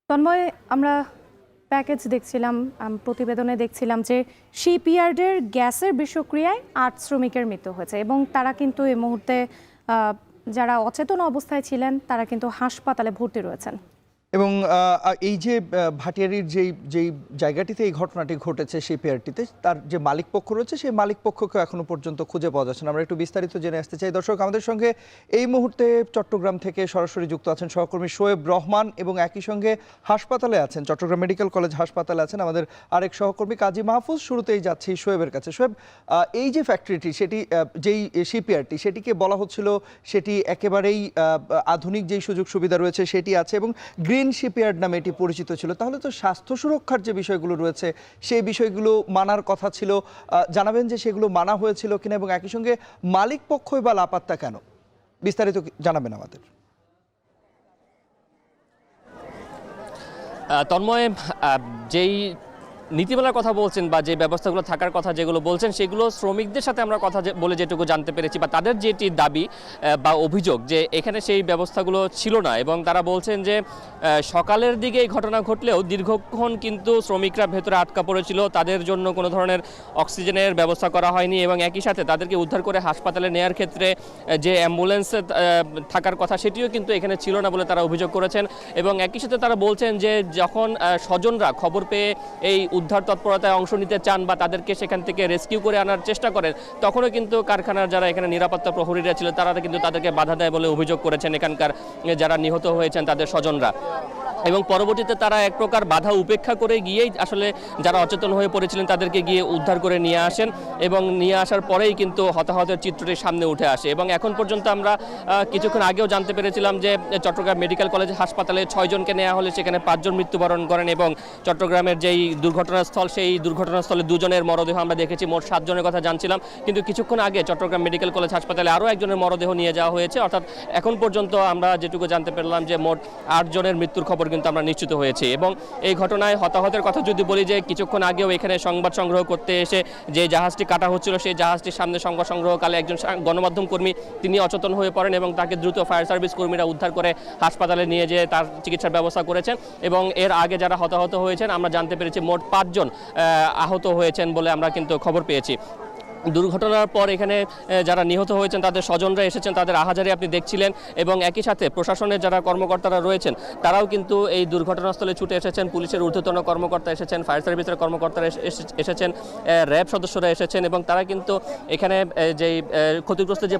তন্ময়, আমরা প্যাকেজ দেখছিলাম, প্রতিবেদনে দেখছিলাম যে শিপইয়ার্ডের গ্যাসের বিষক্রিয়ায় ৮ শ্রমিকের মৃত্যু হয়েছে এবং তারা কিন্তু এই মুহূর্তে যারা অচেতন অবস্থায় ছিলেন তারা কিন্তু হাসপাতালে ভর্তি রয়েছেন। এবং এই যে ভাটিয়ারির যেই জায়গাটিতে এই ঘটনাটি ঘটেছে শিপইয়ার্ডটিতে, তার যে মালিক পক্ষ রয়েছে সেই মালিক পক্ষকে এখনো পর্যন্ত খুঁজে পাওয়া যাচ্ছে না। আমরা একটু বিস্তারিত জেনে আসতে চাই। দর্শক, আমাদের সঙ্গে এই মুহূর্তে চট্টগ্রাম থেকে সরাসরি যুক্ত আছেন সহকর্মী শোয়েব রহমান এবং একই সঙ্গে হাসপাতালে আছেন, চট্টগ্রাম মেডিকেল কলেজ হাসপাতালে আছেন আমাদের আরেক সহকর্মী কাজী মাহফুজ। শুরুতেই যাচ্ছি শোয়েবের কাছে। শোয়েব, এই যে ফ্যাক্টরিটি, সেটি যেই শিপইয়ার্ডটি, সেটিকে বলা হচ্ছিল সেটি একেবারেই আধুনিক যেই সুযোগ সুবিধা রয়েছে সেটি আছে এবং গ্রিন শিপইয়ার্ড নামে এটি পরিচিত ছিল। তাহলে তো স্বাস্থ্য সুরক্ষার যে বিষয়গুলো রয়েছে সেই বিষয়গুলো মানার কথা ছিল। জানাবেন যে সেগুলো মানা হয়েছিল কিনা এবং একই সঙ্গে মালিক পক্ষই বা লাপাত্তা কেন, বিস্তারিত জানাবেন আমাদের। তন্ময়, যেই নীতিমালার কথা বলছেন বা যে ব্যবস্থাগুলো থাকার কথা যেগুলো বলছেন, সেগুলো শ্রমিকদের সাথে আমরা কথা বলে যেটুকু জানতে পেরেছি বা তাদের যেটি দাবি বা অভিযোগ যে এখানে সেই ব্যবস্থাগুলো ছিল না এবং তারা বলছেন যে সকালের দিকে এই ঘটনা ঘটলেও দীর্ঘক্ষণ কিন্তু শ্রমিকরা ভেতরে আটকা পড়েছিল, তাদের জন্য কোনো ধরনের অক্সিজেনের ব্যবস্থা করা হয়নি এবং একই সাথে তাদেরকে উদ্ধার করে হাসপাতালে নেওয়ার ক্ষেত্রে যে অ্যাম্বুলেন্স থাকার কথা সেটিও কিন্তু এখানে ছিল না বলে তারা অভিযোগ করেছেন। এবং একই সাথে তারা বলছেন যে যখন স্বজনরা খবর পেয়ে এই উদ্ধার তৎপরতায় অংশ নিতে চান বা তাদেরকে সেখান থেকে রেস্কিউ করে আনার চেষ্টা করেন, তখনও কিন্তু কারখানার যারা এখানে নিরাপত্তা প্রহরীরা ছিল তারা কিন্তু তাদেরকে বাধা দেয় বলে অভিযোগ করেছেন এখানকার যারা নিহত হয়েছেন তাদের স্বজনরা। এবং পরবর্তীতে তারা এক প্রকার বাধা উপেক্ষা করে গিয়েই আসলে যারা অচেতন হয়ে পড়েছিলেন তাদেরকে গিয়ে উদ্ধার করে নিয়ে আসেন এবং নিয়ে আসার পরেই কিন্তু হতাহতের চিত্রটি সামনে উঠে আসে। এবং এখন পর্যন্ত আমরা কিছুক্ষণ আগেও জানতে পেরেছিলাম যে চট্টগ্রাম মেডিকেল কলেজ হাসপাতালে 6 জনকে নেওয়া হলে সেখানে 5 জন মৃত্যুবরণ করেন এবং চট্টগ্রামের যেই দুর্ঘটনাস্থল সেই দুর্ঘটনাস্থলে 2 জনের মরদেহ আমরা দেখেছি। মোট 7 জনের কথা জানছিলাম, কিন্তু কিছুক্ষণ আগে চট্টগ্রাম মেডিকেল কলেজ হাসপাতালে আরও একজনের মরদেহ নিয়ে যাওয়া হয়েছে। অর্থাৎ এখন পর্যন্ত আমরা যেটুকু জানতে পারলাম যে মোট 8 জনের মৃত্যুর খবর কিন্তু আমরা নিশ্চিত হয়েছি। এবং এই ঘটনায় হতাহতের কথা যদি বলি, যে কিছুক্ষণ আগেও এখানে সংবাদ সংগ্রহ করতে এসে যে জাহাজটি কাটা হচ্ছিল সেই জাহাজটির সামনে সংবাদ সংগ্রহকালে একজন গণমাধ্যম কর্মী তিনি অচেতন হয়ে পড়েন এবং তাকে দ্রুত ফায়ার সার্ভিস কর্মীরা উদ্ধার করে হাসপাতালে নিয়ে যেয়ে তার চিকিৎসার ব্যবস্থা করেছেন। এবং এর আগে যারা হতাহত হয়েছেন আমরা জানতে পেরেছি মোট 5 জন আহত হয়েছেন বলে আমরা কিন্তু খবর পেয়েছি। দুর্ঘটনার পর এখানে যারা নিহত হয়েছেন তাদের স্বজনরা এসেছেন, তাদের আহাজারি আপনি দেখছিলেন এবং একই সাথে প্রশাসনের যারা কর্মকর্তারা রয়েছেন তারাও কিন্তু এই দুর্ঘটনাস্থলে ছুটে এসেছেন। পুলিশের ঊর্ধ্বতন কর্মকর্তা এসেছেন, ফায়ার সার্ভিসের কর্মকর্তারা এসেছেন, র্যাব সদস্যরা এসেছেন এবং তারা কিন্তু এখানে যেই ক্ষতিগ্রস্ত যে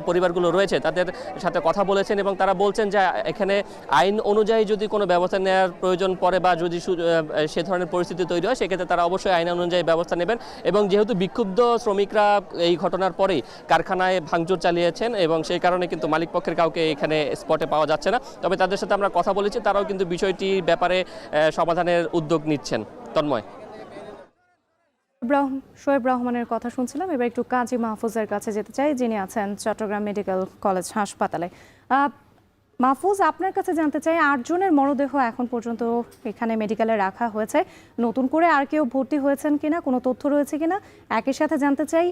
পরিবারগুলো রয়েছে তাদের সাথে কথা বলেছেন এবং তারা বলছেন যে এখানে আইন অনুযায়ী যদি কোনো ব্যবস্থা নেওয়ার প্রয়োজন পড়ে বা যদি সে ধরনের পরিস্থিতি তৈরি হয় সেক্ষেত্রে তারা অবশ্যই আইন অনুযায়ী ব্যবস্থা নেবেন। এবং যেহেতু বিক্ষুব্ধ শ্রমিক এই ঘটনার পরেই কারখানায় ভাঙচুর চালিয়েছেন এবং সেই কারণে কিন্তু মালিক পক্ষের কাউকে এখানে স্পটে পাওয়া যাচ্ছে না। তবে তাদের সাথে আমরা কথা বলেছি, তারাও কিন্তু বিষয়টির ব্যাপারে সমাধানের উদ্যোগ নিচ্ছেন। তন্ময়, শোয়েব রহমানের কথা শুনছিলাম। এবার একটু কাজী মাহফুজের কাছে যেতে চাই, যিনি আছেন চট্টগ্রাম মেডিকেল কলেজ হাসপাতালে। মাহফুজ, আপনার কাছে জানতে চাই, 8 জনের মরদেহ এখন পর্যন্ত এখানে মেডিকেলে রাখা হয়েছে, নতুন করে আর কেউ ভর্তি হয়েছেন কিনা, কোনো তথ্য রয়েছে কিনা? একই সাথে জানতে চাই,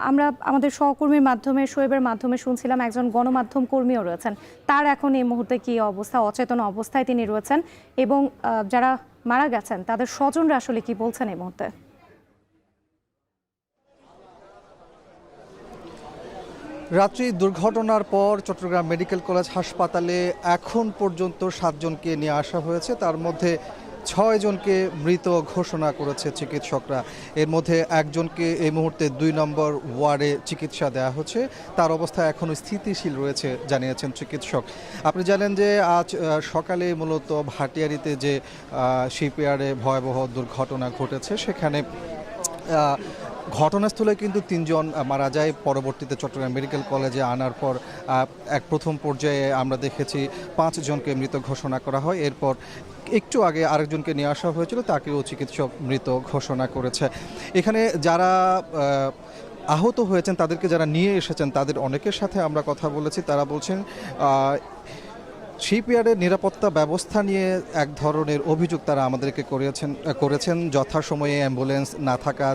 আমরা আমাদের সহকর্মীর মাধ্যমে, শোয়েবের মাধ্যমে শুনছিলাম একজন গণমাধ্যম কর্মীও রয়েছেন, তার এখন এই মুহূর্তে কি অবস্থা, অচেতন অবস্থায় তিনি রয়েছেন এবং যারা মারা গেছেন তাদের স্বজনরা আসলে কি বলছেন এই মুহূর্তে? রাত্রি দুর্ঘটনার পর চট্টগ্রাম মেডিকেল কলেজ হাসপাতালে এখন পর্যন্ত 7 জনকে নিয়ে আসা হয়েছে, তার মধ্যে 6 জনকে মৃত ঘোষণা করেছে চিকিৎসকরা। এর মধ্যে একজনকে এই মুহূর্তে 2 নম্বর ওয়ার্ডে চিকিৎসা দেওয়া হচ্ছে, তার অবস্থা এখনও স্থিতিশীল রয়েছে জানিয়েছেন চিকিৎসক। আপনি জানেন যে আজ সকালে মূলত ভাটিয়ারিতে যে শিপইয়ার্ডে ভয়াবহ দুর্ঘটনা ঘটেছে সেখানে ঘটনাস্থলে কিন্তু 3 জন মারা যায়। পরবর্তীতে চট্টগ্রাম মেডিকেল কলেজে আনার পর এক প্রথম পর্যায়ে আমরা দেখেছি 5 জনকে মৃত ঘোষণা করা হয়। এরপর একটু আগে আরেকজনকে নিয়ে আসা হয়েছিল, তাকেও চিকিৎসক মৃত ঘোষণা করেছে। এখানে যারা আহত হয়েছেন তাদেরকে যারা নিয়ে এসেছেন তাদের অনেকের সাথে আমরা কথা বলেছি, তারা বলছেন শিপইয়ার্ডের নিরাপত্তা ব্যবস্থা নিয়ে এক ধরনের অভিযোগ তারা আমাদেরকে করেছেন যথাসময়ে অ্যাম্বুলেন্স না থাকা,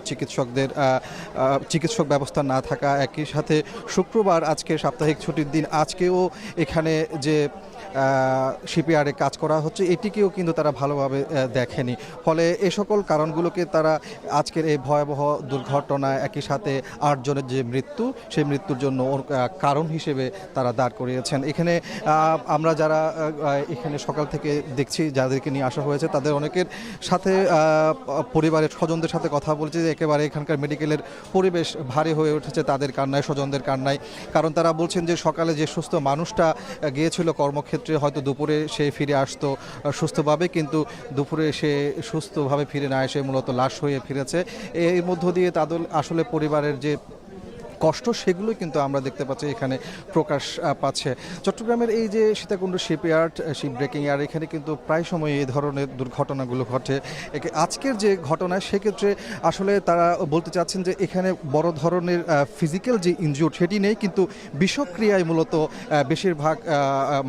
চিকিৎসক ব্যবস্থা না থাকা, একই সাথে শুক্রবার আজকে সাপ্তাহিক ছুটির দিন, আজকেও এখানে যে শিপইয়ার্ডে কাজ করা হচ্ছে এটিকেও কিন্তু তারা ভালোভাবে দেখেনি। ফলে এ সকল কারণগুলোকে তারা আজকের এই ভয়াবহ দুর্ঘটনায় একই সাথে 8 জনের যে মৃত্যু সেই মৃত্যুর জন্য কারণ হিসেবে তারা দাঁড় করিয়েছেন। এখানে আমরা যারা এখানে সকাল থেকে দেখছি যাদেরকে নিয়ে আসা হয়েছে তাদের অনেকের সাথে পরিবারের স্বজনদের সাথে কথা বলছে যে একেবারে এখানকার মেডিকেলের পরিবেশ ভারী হয়ে উঠেছে তাদের কান্নায়, স্বজনদের কান্নায়। কারণ তারা বলছেন যে সকালে যে সুস্থ মানুষটা গিয়েছিল কর্মক্ষেত্রে হয়তো দুপুরে সে ফিরে আসতো সুস্থভাবে, কিন্তু দুপুরে সে সুস্থভাবে ফিরে না এসে মূলত লাশ হয়ে ফিরেছে। এর মধ্য দিয়ে তাদের আসলে পরিবারের যে কষ্ট সেগুলোই কিন্তু আমরা দেখতে পাচ্ছি এখানে প্রকাশ পাচ্ছে। চট্টগ্রামের এই যে Sitakunda shipyard, ship breaking yard, এখানে কিন্তু প্রায় সময় এই ধরনের দুর্ঘটনাগুলো ঘটে। আজকের যে ঘটনা সেক্ষেত্রে আসলে তারা বলতে চাচ্ছেন যে এখানে বড় ধরনের ফিজিক্যাল যে ইনজুর সেটি নেই, কিন্তু বিষক্রিয়ায় মূলত বেশিরভাগ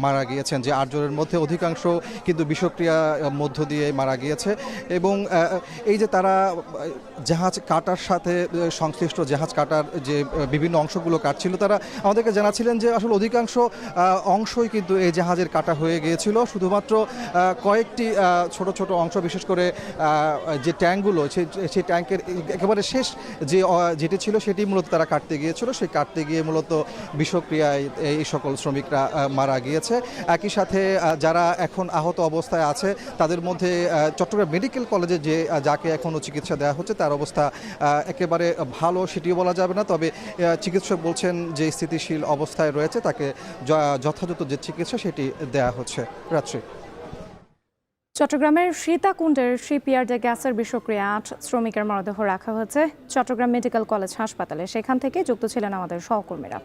মারা গিয়েছেন। যে 8 জনের মধ্যে অধিকাংশ কিন্তু বিষক্রিয়ার মধ্য দিয়ে মারা গিয়েছে। এবং এই যে তারা জাহাজ কাটার সাথে সংশ্লিষ্ট জাহাজ কাটার যে বিভিন্ন অংশগুলো কাটছিল, তারা আমাদেরকে জানাচ্ছিলেন যে আসলে অধিকাংশ অংশই কিন্তু এই জাহাজের কাটা হয়ে গিয়েছিল। শুধুমাত্র কয়েকটি ছোট ছোট অংশ, বিশেষ করে যে ট্যাঙ্কগুলো সেই ট্যাঙ্কের একেবারে শেষ যেটি ছিল সেটি মূলত তারা কাটতে গিয়েছিল। সেই কাটতে গিয়ে মূলত বিষক্রিয়ায় এই সকল শ্রমিকরা মারা গিয়েছে। একই সাথে যারা এখন আহত অবস্থায় আছে তাদের মধ্যে চট্টগ্রাম মেডিকেল কলেজে যাকে এখনও চিকিৎসা দেওয়া হচ্ছে তার অবস্থা একেবারে ভালো সেটিও বলা যাবে না, তবে চিকিৎসক বলছেন যে স্থিতিশীল অবস্থায় রয়েছে, তাকে যথাযথ যে চিকিৎসা সেটি দেয়া হচ্ছে। রাত্রি চট্টগ্রামের সীতাকুণ্ডের শিপইয়ার্ডে গ্যাসের বিষক্রিয়া 8 শ্রমিকের মরদেহ রাখা হয়েছে চট্টগ্রাম মেডিকেল কলেজ হাসপাতালে। সেখান থেকে যুক্ত ছিলেন আমাদের সহকর্মীরা।